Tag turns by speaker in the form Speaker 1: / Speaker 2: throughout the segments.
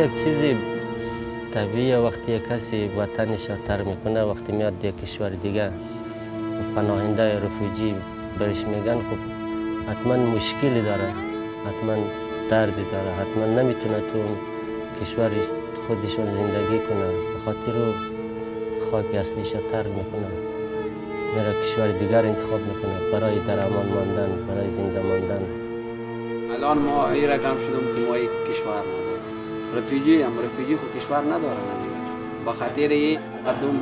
Speaker 1: یک چیزی طبیعیه وقتی کسی وطنش را ترک میکنه، وقتی میاد یک کشور دیگه پناهنده رفوجی بهش میگن، خب حتما مشکلی داره، حتما دردی داره، حتما نمیتونه تو کشور خودشون زندگی کنه، به خاطر خاک اصلیش را ترک میکنه، میره کشور دیگر انتخاب میکنه برای در امان ماندن، برای زنده ماندن.
Speaker 2: الان ما این رقم شدیم که ما یک کشور نداریم. رفیجی خود کشور نداره دیگه. به خاطر این مردم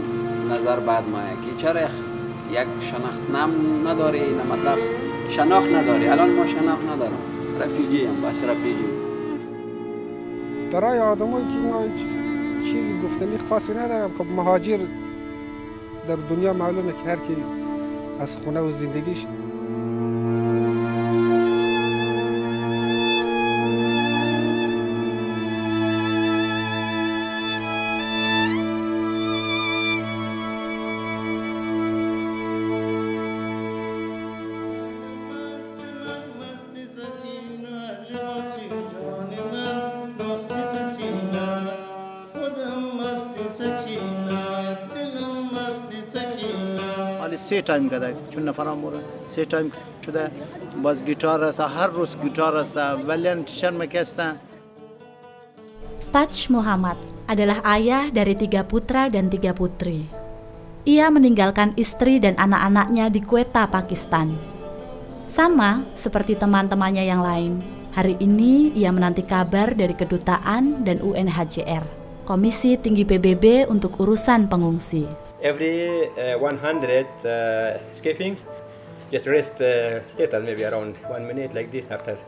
Speaker 2: نظر بعد ما که چرا یک شناختنام نداره، این مطلب شناخت نداره. الان ما شناخت نداریم، رفیجی هم بس رفیجی.
Speaker 3: برای آدمایی که ما چیزی گفتنی خاصی ندارم. خب مهاجر در دنیا معلومه که هر کی از خونه و زندگیش
Speaker 4: سه تایم کرده چون نفرم مورد سه تایم شده باز گیتار است، هر روز گیتار است ولی شرم کسته.
Speaker 5: Taj Muhammad adalah ayah dari 3 putra dan 3 putri. Ia meninggalkan istri dan anak-anaknya di Quetta, Pakistan. Sama seperti teman-temannya yang lain, hari ini ia menanti kabar dari kedutaan dan UNHCR, Komisi Tinggi PBB untuk urusan pengungsi.
Speaker 6: Every 100 escaping, just rest little, maybe around 1 minute like this after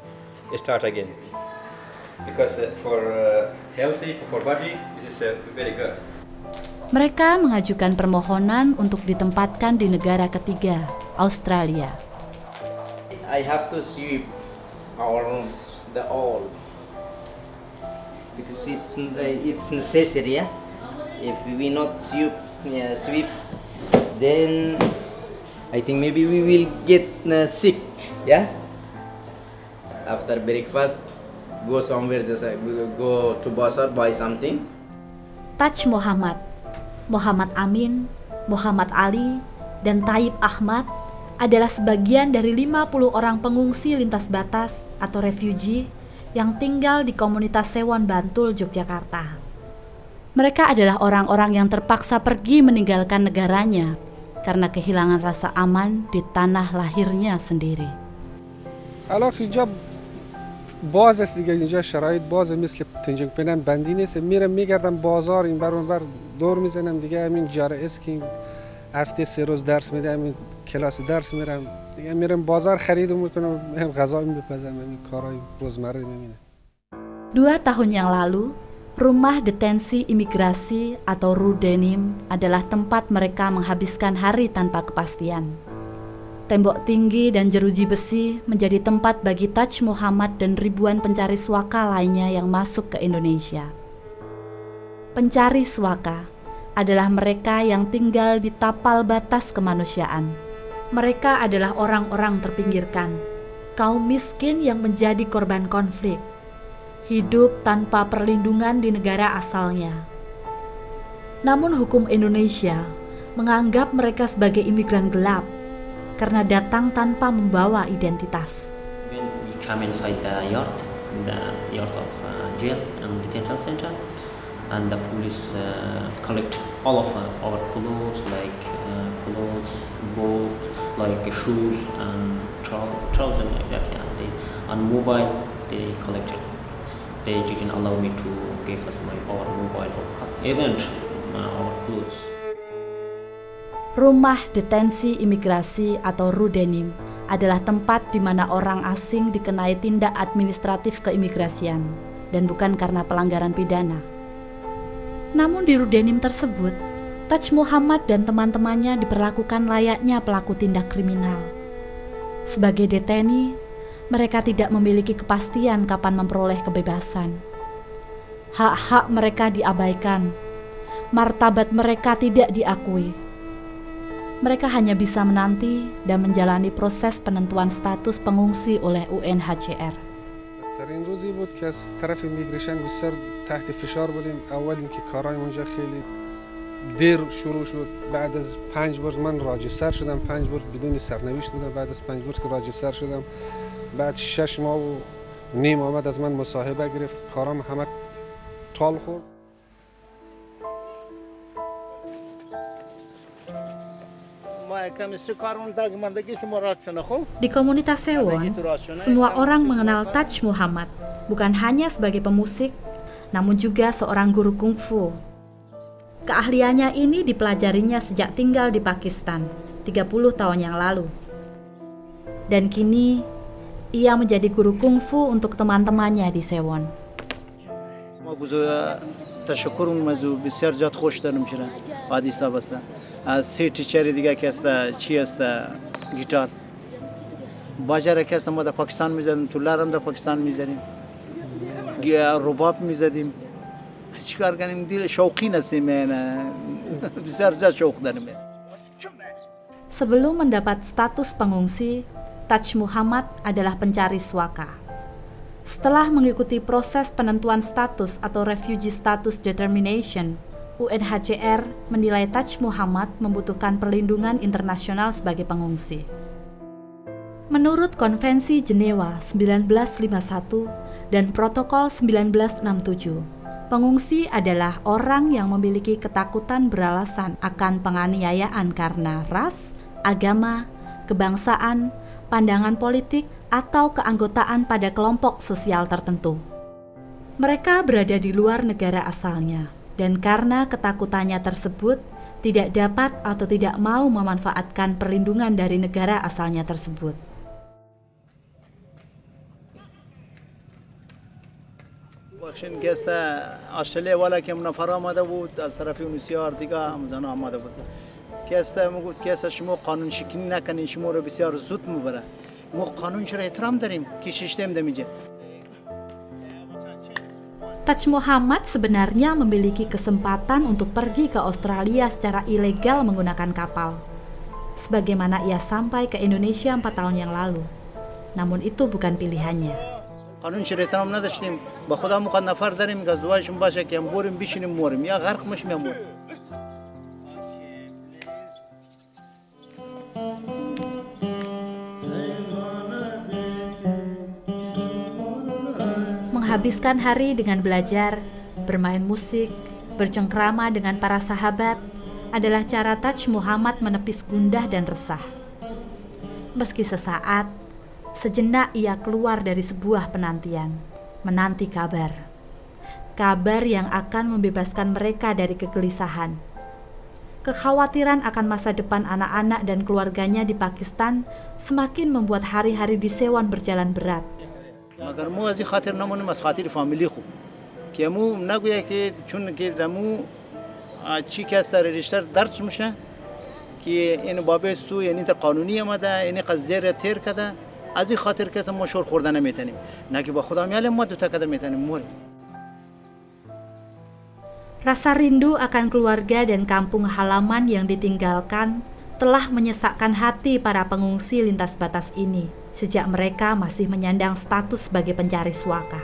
Speaker 6: start again. Because for healthy, for body, this is very good.
Speaker 5: Mereka mengajukan permohonan untuk ditempatkan di negara ketiga, Australia.
Speaker 7: I have to sweep our rooms, the all, because it's necessary. Yeah? If we not sweep, then I think maybe we will get sick. Yeah. After breakfast, go somewhere, just go to Bazar, buy something.
Speaker 5: Taj Muhammad, Muhammad Amin, Muhammad Ali, dan Taib Ahmad adalah sebagian dari 50 orang pengungsi lintas batas atau refugee yang tinggal di komunitas Sewon Bantul, Yogyakarta. Mereka adalah orang-orang yang terpaksa pergi meninggalkan negaranya karena kehilangan rasa aman di tanah lahirnya sendiri.
Speaker 3: الان اینجا باز است دیگه، اینجا شرایط باز مثل تنجنگ پنن بندی نیست. میرم میگردم بازار این بر اون بر دور میزنم دیگه. همین جاره اسکینگ هفته 3 روز درس میده، همین کلاس درس میرم دیگه، میرم بازار خرید میکنم، هم غذا میپزم، همین کارهای روزمره میبینم.
Speaker 5: 2 tahun yang lalu, Rumah Detensi Imigrasi atau Rudenim adalah tempat mereka menghabiskan hari tanpa kepastian. Tembok tinggi dan jeruji besi menjadi tempat bagi Taj Muhammad dan ribuan pencari suaka lainnya yang masuk ke Indonesia. Pencari suaka adalah mereka yang tinggal di tapal batas kemanusiaan. Mereka adalah orang-orang terpinggirkan, kaum miskin yang menjadi korban konflik, hidup tanpa perlindungan di negara asalnya. Namun hukum Indonesia menganggap mereka sebagai imigran gelap karena datang tanpa membawa identitas.
Speaker 8: When we come inside the yard of jail and detention center, and the police collect all of our clothes, like clothes, boat, like shoes and trousers like that. Yeah, and mobile they collected. They didn't allow me to give us our mobile or even our clothes.
Speaker 5: Rumah Detensi Imigrasi atau Rudenim adalah tempat di mana orang asing dikenai tindak administratif keimigrasian dan bukan karena pelanggaran pidana. Namun di Rudenim tersebut, Taj Muhammad dan teman-temannya diperlakukan layaknya pelaku tindak kriminal. Sebagai deteni, mereka tidak memiliki kepastian kapan memperoleh kebebasan. Hak-hak mereka diabaikan, martabat mereka tidak diakui. Mereka hanya bisa menanti dan menjalani proses penentuan status pengungsi oleh UNHCR.
Speaker 3: در این روزی بود که از طرف میگریشن بسیار تحت فشار بودیم. اول اینکه کارهای اونجا خیلی دیر شروع شد. بعد از 5 بار من راجستر شدم، 5 بار بدون سرنوشت بودم. بعد از 5 بار که راجستر شدم، بعد 6 ماه و نیم آمد از من مصاحبه گرفت. کارام همه ټال خورد.
Speaker 5: Di komunitas Sewon, semua orang mengenal Taj Muhammad bukan hanya sebagai pemusik, namun juga seorang guru kungfu. Keahliannya ini dipelajarinya sejak tinggal di Pakistan 30 tahun yang lalu. Dan kini, ia menjadi guru kungfu untuk teman-temannya di Sewon.
Speaker 4: تشکرم موضوع بسیار زیاد خوش دارم چرا عادی صاحب است از سه تیچر دیگه که است چی است گیتار باجر که است ما در پاکستان میزدیم تولارم در پاکستان میزدیم رباب میزدیم چیکار کنیم دیل شوقی هستیم بسیار زیاد شوق داریم.
Speaker 5: Sebelum mendapat status pengungsi, Taj Muhammad adalah pencari swaka. Setelah mengikuti proses penentuan status atau Refugee Status Determination, UNHCR menilai Taj Muhammad membutuhkan perlindungan internasional sebagai pengungsi. Menurut Konvensi Jenewa 1951 dan Protokol 1967, pengungsi adalah orang yang memiliki ketakutan beralasan akan penganiayaan karena ras, agama, kebangsaan, pandangan politik, atau keanggotaan pada kelompok sosial tertentu. Mereka berada di luar negara asalnya, dan karena ketakutannya tersebut, tidak dapat atau tidak mau memanfaatkan perlindungan dari negara asalnya tersebut.
Speaker 4: بخشین که است استرالیا والا که منفر آمده بود از طرف اونسیار دیگه همزن آمده بود که است میگفت که است شما قانون شکنی نکنین شما رو بسیار زود میبره ما قانون چرا احترام داریم که سیستم دمیجه.
Speaker 5: Taj Muhammad sebenarnya memiliki kesempatan untuk pergi ke Australia secara ilegal menggunakan kapal, sebagaimana ia sampai ke Indonesia 4 tahun yang lalu. Namun itu bukan pilihannya.
Speaker 4: قانون چرا احترام نداشتیم با خدا مقد نفر داریم که از دوایشون باشه که هم بریم بشینیم موریم یا غرق میشیم یا موریم.
Speaker 5: Menghabiskan hari dengan belajar, bermain musik, bercengkrama dengan para sahabat adalah cara Taj Muhammad menepis gundah dan resah. Meski sesaat, sejenak ia keluar dari sebuah penantian, menanti kabar. Kabar yang akan membebaskan mereka dari kegelisahan. Kekhawatiran akan masa depan anak-anak dan keluarganya di Pakistan semakin membuat hari-hari di Sewon berjalan berat.
Speaker 4: مگر مو از این خاطر نمونیم از خاطر فامیلی خوب که مو نگویه که چون که دمو چی که است رشتر درس میشه که این بابه تو یعنی تا قانونی آمده یعنی قضیه تیر کرده از این خاطر که ما شور خورده نمیتونیم نه که با خدا میالیم ما دو تا قدم میتونیم موریم.
Speaker 5: Rasa rindu akan keluarga dan kampung halaman yang ditinggalkan telah menyesakkan hati para pengungsi lintas batas ini sejak mereka masih menyandang status sebagai pencari swaka.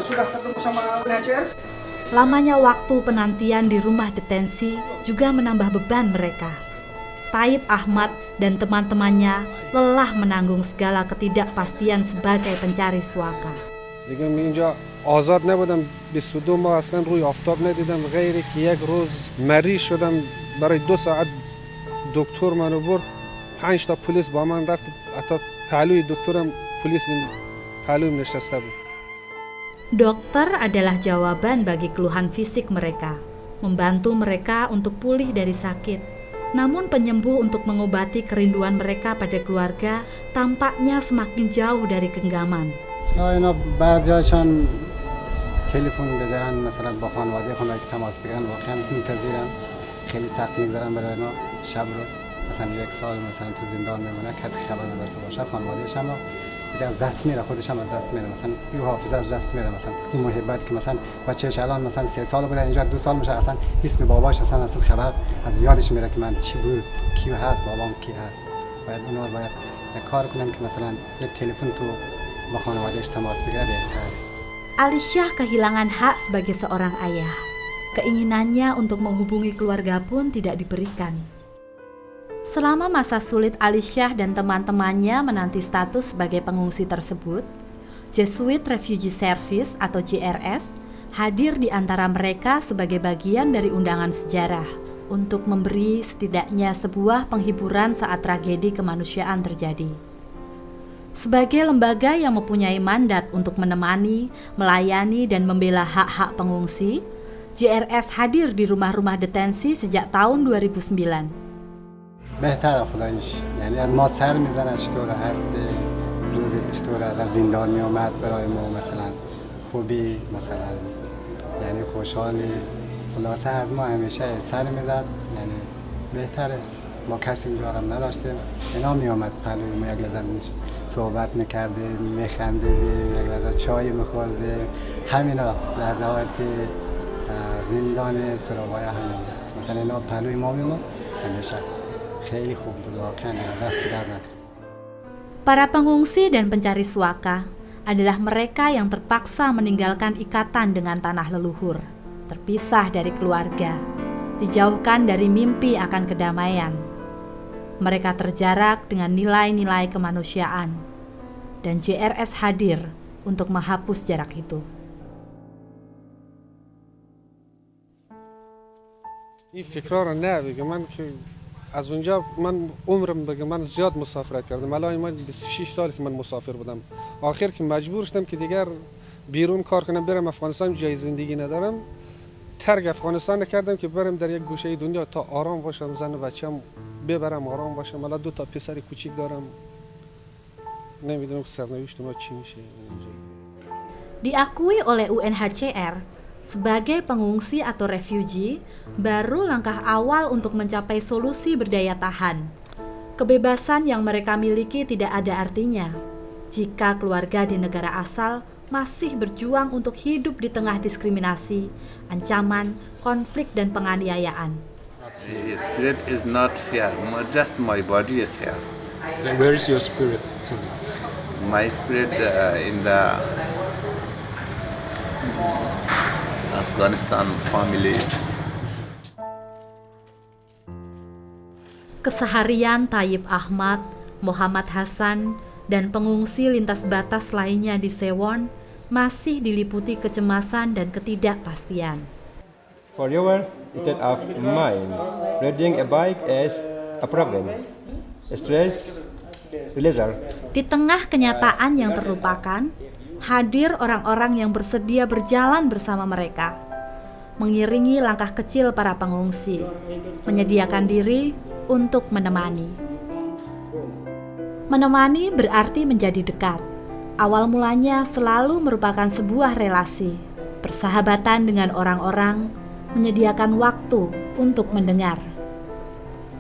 Speaker 9: Sudah ketemu sama UNHCR?
Speaker 5: Lamanya waktu penantian di rumah detensi juga menambah beban mereka. Taib Ahmad dan teman-temannya lelah menanggung segala ketidakpastian sebagai pencari swaka.
Speaker 3: دیگه اینجا آزاد نبودم 22 ماه اصلا روی آفتاب ندیدم غیر که یک روز مریض شدم برای 2 ساعت دکتر منو برد 5 تا پلیس با من رفت حتی پهلوی دکترم پلیس پهلوی نشسته بود.
Speaker 5: Dokter adalah jawaban bagi keluhan fisik mereka, membantu mereka untuk pulih dari sakit. Namun penyembuh untuk mengobati kerinduan mereka pada keluarga tampaknya semakin jauh dari genggaman.
Speaker 10: اینا بعضیاشان تلفن بدن مثلا با خانواده خودم که تماس بگیرن واقعا منتظرن خیلی سخت میگذرن برای اینا شب روز مثلا 1 سال مثلا تو زندان میمونه کسی خبر نداشته باشه خانواده‌اش هم دیگه از دست میره، خودش هم از دست میره، مثلا این حافظه از دست میره، مثلا این محبت که مثلا بچه‌ش الان مثلا 3 سال بوده اینجا 2 سال میشه اصلا اسم باباش اصلا خبر از یادش میره که من چی بود، کی هست، بابام کی هست. باید اونا رو باید کار کنم که مثلا یه تلفن تو با خانواده‌اش تماس بگیره بهتره.
Speaker 5: Alisyah kehilangan hak sebagai seorang ayah. Keinginannya untuk menghubungi keluarga pun tidak diberikan. Selama masa sulit Alisyah dan teman-temannya menanti status sebagai pengungsi tersebut, Jesuit Refugee Service atau JRS hadir di antara mereka sebagai bagian dari undangan sejarah untuk memberi setidaknya sebuah penghiburan saat tragedi kemanusiaan terjadi. Sebagai lembaga yang mempunyai mandat untuk menemani, melayani, dan membela hak-hak pengungsi, JRS hadir di rumah-rumah detensi sejak tahun 2009.
Speaker 10: بهتره خدایش، یعنی از ما سر میزنه چطور هست، روزی چطوره در زندان میومد برای ما مثلا خوبی مثلا یعنی خوشحالی، خلاصه از ما همیشه سر میزد، یعنی بهتره. ما کسی اونجا هم نداشتیم، اینا میومد پلوی ما، یک لحظه صحبت میکردیم، میخندیدیم، یک لحظه چای میخوردیم، همینا لحظات زندان سراغای همین مثلا اینا پلوی ما میومد همیشه. خیلی خوب بود واقعا، دست در نکنه.
Speaker 5: Para pengungsi dan pencari suaka adalah mereka yang terpaksa meninggalkan ikatan dengan tanah leluhur, terpisah dari keluarga, dijauhkan dari mimpi akan kedamaian. Mereka terjarak dengan nilai-nilai kemanusiaan, dan JRS hadir untuk menghapus jarak itu.
Speaker 3: این فکرها رو نه بگم، من که از اونجا من عمرم بگم من زیاد مسافرت کردم، الان من 26 سال که من مسافر بودم، آخر که مجبور شدم که دیگر بیرون کار کنم برم افغانستان، جای زندگی ندارم، ترک افغانستان کردم که برم در یک گوشه دنیا تا آرام باشم، زن و بچه‌م ببرم آرام باشم. الان 2 تا پسر کوچیک دارم، نمیدونم سرنوشت ما چی میشه.
Speaker 5: Diakui oleh UNHCR sebagai pengungsi atau refugee baru langkah awal untuk mencapai solusi berdaya tahan. Kebebasan yang mereka miliki tidak ada artinya jika keluarga di negara asal masih berjuang untuk hidup di tengah diskriminasi, ancaman, konflik, dan penganiayaan.
Speaker 11: Spirit is not here, just my body is here.
Speaker 12: So where is your spirit?
Speaker 11: My spirit in the Afghanistan family.
Speaker 5: Keseharian Tayyib Ahmad, Muhammad Hasan, dan pengungsi lintas batas lainnya di Sewon masih diliputi kecemasan dan ketidakpastian.
Speaker 6: For your state of mind, riding a bike is a problem. Stress, pleasure.
Speaker 5: Di tengah kenyataan yang terlupakan, hadir orang-orang yang bersedia berjalan bersama mereka, mengiringi langkah kecil para pengungsi, menyediakan diri untuk menemani. Menemani berarti menjadi dekat. Awal mulanya selalu merupakan sebuah relasi, persahabatan dengan orang-orang, menyediakan waktu untuk mendengar.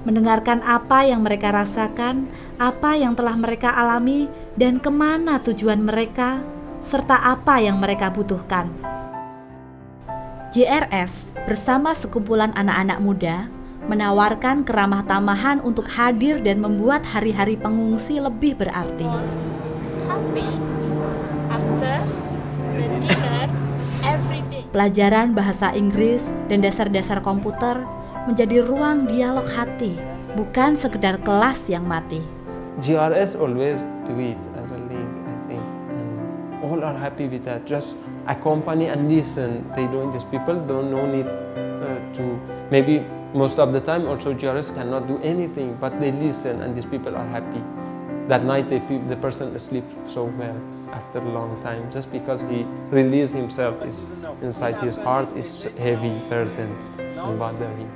Speaker 5: Mendengarkan apa yang mereka rasakan, apa yang telah mereka alami, dan kemana tujuan mereka, serta apa yang mereka butuhkan. JRS bersama sekumpulan anak-anak muda menawarkan keramah tamahan untuk hadir dan membuat hari-hari pengungsi lebih berarti. Pelajaran bahasa Inggris dan dasar-dasar komputer menjadi ruang dialog hati, bukan sekedar kelas yang mati.
Speaker 13: JRS always do it as a link, I think, and all are happy with that. Just accompany and listen. They don't. These people don't no need to. Maybe most of the time also JRS cannot do anything, but they listen, and these people are happy. That night the person sleep so well after a long time, just because he released himself. Is inside his heart is heavy burden and bother him.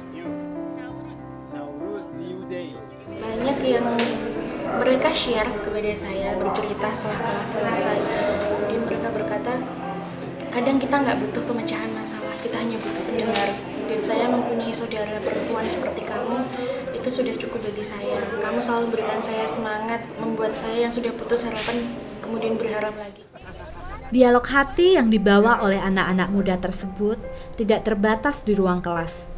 Speaker 14: Banyak yang mereka share kepada saya, bercerita setelah kelas selesai. Kemudian mereka berkata, kadang kita nggak butuh pemecahan masalah, kita hanya butuh pendengar. Dan saya mempunyai saudara perempuan seperti kamu, itu sudah cukup bagi saya. Kamu selalu berikan saya semangat, membuat saya yang sudah putus harapan kemudian berharap lagi.
Speaker 5: Dialog hati yang dibawa oleh anak-anak muda tersebut tidak terbatas di ruang kelas.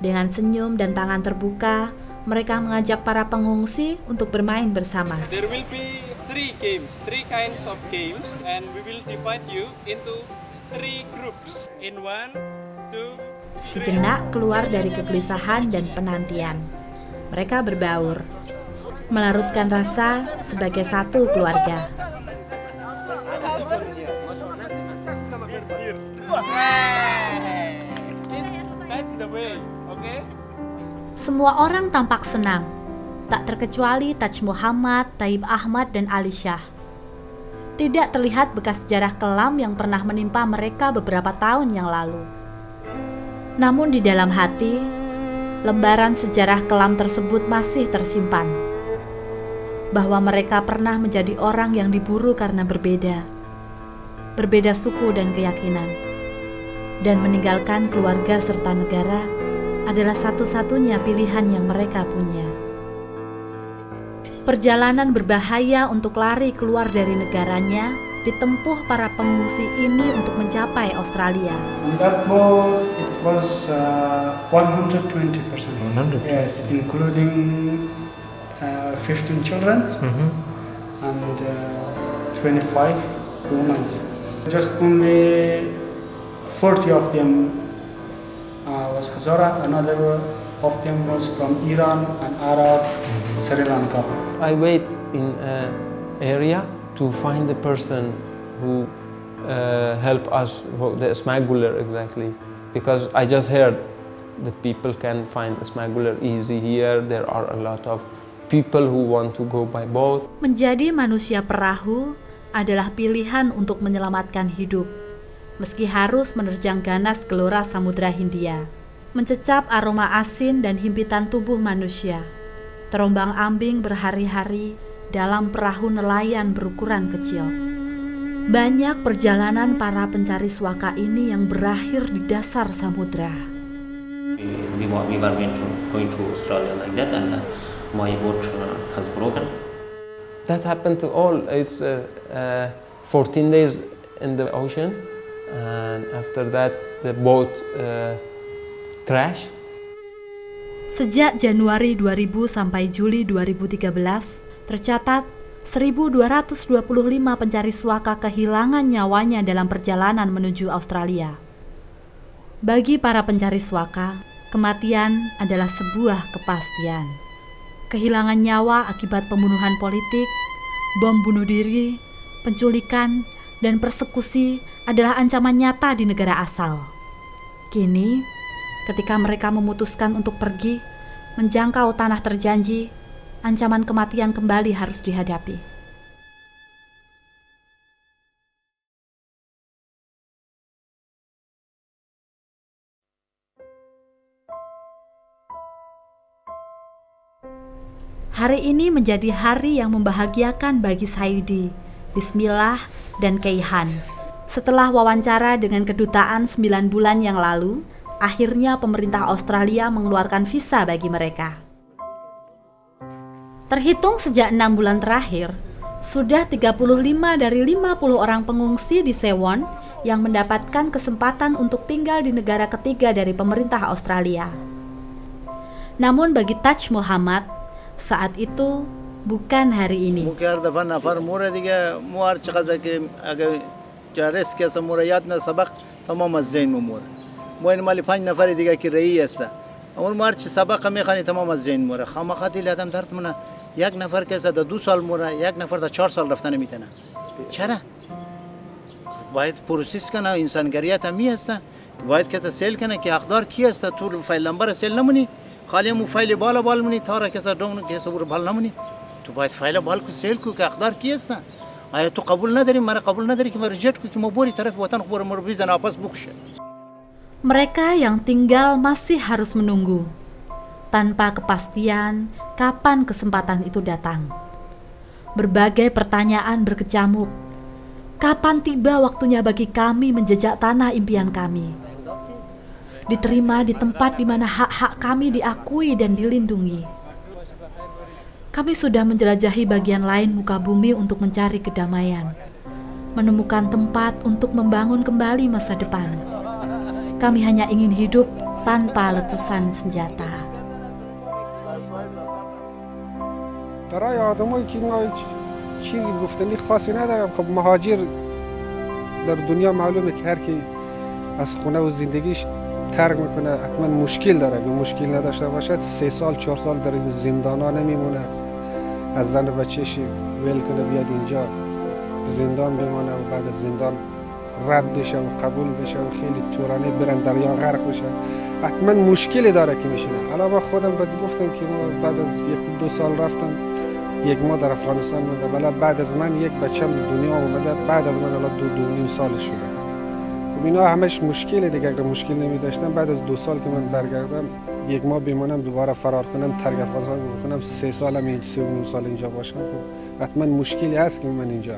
Speaker 5: Dengan senyum dan tangan terbuka, mereka mengajak para pengungsi untuk bermain bersama.
Speaker 15: There will be 3 kinds of games, and we will divide you into 3 groups. In 1, 2, 3.
Speaker 5: Sejenak keluar dari kegelisahan dan penantian. Mereka berbaur, melarutkan rasa sebagai satu keluarga.
Speaker 15: That's the way, okay?
Speaker 5: Semua orang tampak senang, tak terkecuali Taj Muhammad, Taib Ahmad, dan Ali Shah. Tidak terlihat bekas sejarah kelam yang pernah menimpa mereka beberapa tahun yang lalu. Namun di dalam hati, lembaran sejarah kelam tersebut masih tersimpan. Bahwa mereka pernah menjadi orang yang diburu karena berbeda suku dan keyakinan, dan meninggalkan keluarga serta negara adalah satu-satunya pilihan yang mereka punya. Perjalanan berbahaya untuk lari keluar dari negaranya ditempuh para pengungsi ini untuk mencapai Australia.
Speaker 16: On that boat, it was 120%. 100%. Yes, including 15 children and 25 women. Just only 40 of them was Hazara, another of them was from Iran and Arab, Sri Lanka.
Speaker 13: I wait in an area to find the person who help us, the smuggler exactly, because I just heard the people can find a smuggler easy here. There are a lot of people who want to go by boat.
Speaker 5: Menjadi manusia perahu adalah pilihan untuk menyelamatkan hidup, meski harus menerjang ganas gelora Samudra Hindia, mencecap aroma asin dan himpitan tubuh manusia, terombang-ambing berhari-hari dalam perahu nelayan berukuran kecil. Banyak perjalanan para pencari suaka ini yang berakhir di dasar samudra.
Speaker 8: We were going to Australia like that, and my boat has broken.
Speaker 13: That happened to all. It's 14 days in the ocean, and after that the boat crashed.
Speaker 5: Sejak Januari 2000 sampai Juli 2013, tercatat 1.225 pencari suaka kehilangan nyawanya dalam perjalanan menuju Australia. Bagi para pencari suaka, kematian adalah sebuah kepastian. Kehilangan nyawa akibat pembunuhan politik, bom bunuh diri, penculikan, dan persekusi adalah ancaman nyata di negara asal. Kini, ketika mereka memutuskan untuk pergi, menjangkau tanah terjanji, ancaman kematian kembali harus dihadapi. Hari ini menjadi hari yang membahagiakan bagi Saidi, Bismillah, dan Keihan. Setelah wawancara dengan kedutaan 9 bulan yang lalu, akhirnya pemerintah Australia mengeluarkan visa bagi mereka. Terhitung sejak 6 bulan terakhir, sudah 35 dari 50 orang pengungsi di Sewon yang mendapatkan kesempatan untuk tinggal di negara ketiga dari pemerintah Australia. Namun bagi Taj Muhammad, saat itu bukan hari ini.
Speaker 4: یک نفر که از 2 سال موره، یک نفر تا 4 سال رفتن میتونه. چرا؟ باید پروسس کنه، انسانگریت هم هست. باید که سیل کنه که حقدار کی است، تو فایل نمبر سیل نمونی. خالی مو فایل بالا مونی تارا که دون که صبر بال نمونی. تو باید فایل بال کو سیل کو که حقدار کی است. آیا تو قبول نداری؟ مرا قبول نداری که مرا ریجکت کو که ما بوری طرف وطن خبر مر بیزن واپس بکشه.
Speaker 5: Mereka yang tinggal masih harus menunggu, tanpa kepastian kapan kesempatan itu datang. Berbagai pertanyaan berkecamuk. Kapan tiba waktunya bagi kami menjejak tanah impian kami? Diterima di tempat di mana hak-hak kami diakui dan dilindungi. Kami sudah menjelajahi bagian lain muka bumi untuk mencari kedamaian, menemukan tempat untuk membangun kembali masa depan. Kami hanya ingin hidup tanpa letusan senjata.
Speaker 3: برای آدمایی که اینا چیزی گفتنی خاصی ندارم. خب مهاجر در دنیا معلومه که هر کی از خونه و زندگیش ترک میکنه حتما مشکل داره. اگه مشکل نداشته باشد 3 سال 4 سال در زندان ها نمیمونه. از زن و بچه‌ش ول کنه بیاد اینجا زندان بمانه و بعد از زندان رد بشه و قبول بشه و خیلی طولانی برن دریا غرق بشه. حتما مشکلی داره که میشینه. حالا من خودم بهت گفتم که ما بعد از 1-2 سال رفتم 1 ماه در افغانستان بودم. ولی بعد از من یک بچه‌م به دنیا اومده. بعد از من الان 2.5 سال شده. خب اینا همش مشکل دیگه. اگر مشکل نمی داشتم بعد از 2 سال که من برگردم 1 ماه بمونم دوباره فرار کنم ترک افغانستان کنم 3 سالم این 3.5 سال اینجا باشم. خب حتما مشکلی هست که من اینجا